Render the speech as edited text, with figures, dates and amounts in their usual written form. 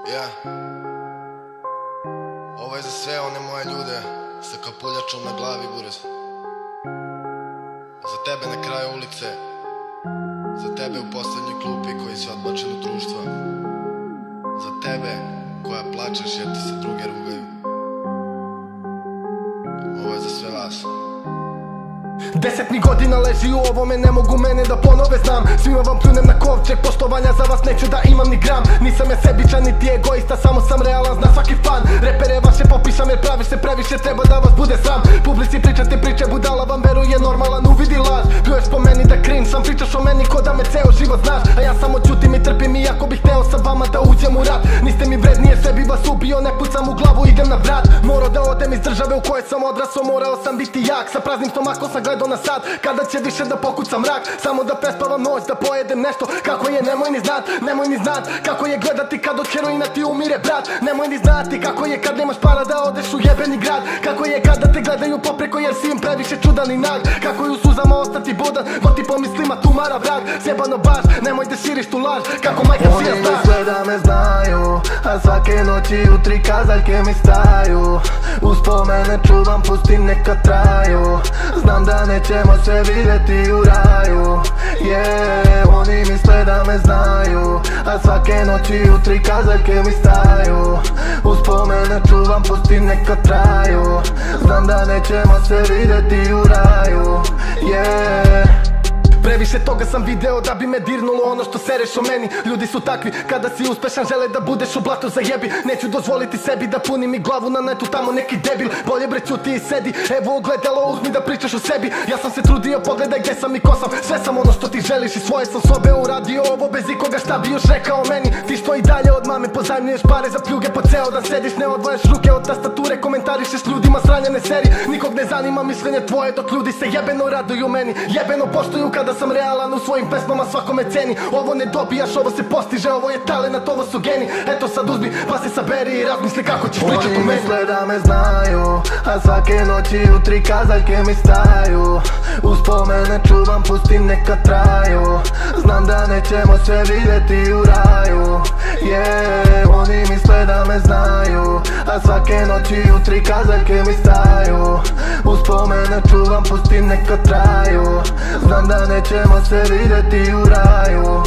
Yeah. Ovo je za sve one moje ljude sa kapuljačom na glavi, buraz. Za tebe na kraju ulice, za tebe u poslednjoj klupi koji si odbačen od društva, za tebe koja plačeš jer ti se druge rugaju. Ovo je za sve vas. 10 mi godina leži u ovome, ne mogu mene da ponove znam. Svima vam pljunem na kovčeg, poštovanja za vas neću da imam ni gram. Nisam ja sebičan niti egoista, samo sam realan, zna svaki fan. Repere vaše popišam jer praviš se previše, treba da vas bude sram. Publici pričate priče, budala vam veruje, normalan uvidi laž. Pljuješ po meni da cringe, sam pričaš o meni ko da me ceo život znaš. A ja samo ćutim i trpim, iako bih hteo sa vama da uđem u rat. Niste mi vrednije, sve bi vas ubio, ne pucam u glavu, idem na vrat. Morao da odem iz države u kojoj sam odrasao, morao sam biti jak. Sa praznim stomakom sam gledao na sad, kada će više da pokucam mrak. Samo da prespavam noć, da pojedem nešto. Kako je, nemoj ni znat kako je gledati kad od heroina ti umire brat. Nemoj ni znati kako je kad nemaš para da odeš u jebeni grad. Kako je kada te gledaju popreko jer si im previše čudan i nag. Kako je u suzama ostati budan, dok ti pomislima tumara vrag. Sjebano baš, nemoj da širiš tu laž, kako majka sija zna. Oni misle da me znaju, a svake noći u 3 kazaljke mi staju. Uspomene čuvam, pustim neka traju. Znam da nećemo se vidjeti u raju. Oni misle da me znaju, a svake noći u 3 kazaljke mi staju. Uspomene čuvam, pustim neka traju. Znam da nećemo se vidjeti u raju. Previše toga sam video da bi me dirnulo ono što sereš o meni. Ljudi su takvi, kada si uspešan žele da budeš u blatu zajebi. Neću dozvoliti sebi da punim i glavu na netu tamo neki debil. Bolje bre ćuti i sedi, evo ogledalo, uzmi da pričaš o sebi. Ja sam se trudio, pogledaj gdje sam i ko sam. Sve sam ono što ti želiš i svoje sam sobe uradio. Ovo bez ikoga, šta bi još rekao meni. Ti što i dalje od mame pozajmljuješ pare za pljuge po ceo dan sediš. Ne odvojaš ruke od tastature, komentarišeš ljudima sranjene serije. Nikog ne zanima mišljenje tvoje dok ljudi se jebeno raduju meni. Jebeno poštuju kada sam realan u svojim pesmama, svakome ceni. Ovo ne dobijaš, ovo se postiže, ovo je talenat, ovo su geni. Eto sad uzmi, pa se saberi i razmisli kako ćeš pričat o meni. Oni misle da me znaju, a svake noći u 3 kazaljke mi staju. Uspomene čuvam, pustim neka traju. Znam da nećemo se vidjeti u raju. Oni misle da me znaju, a svake noći u 3 kazaljke mi staju. Uspomene čuvam, pustim neka traju. Znam da nećemo se vidjeti u raju.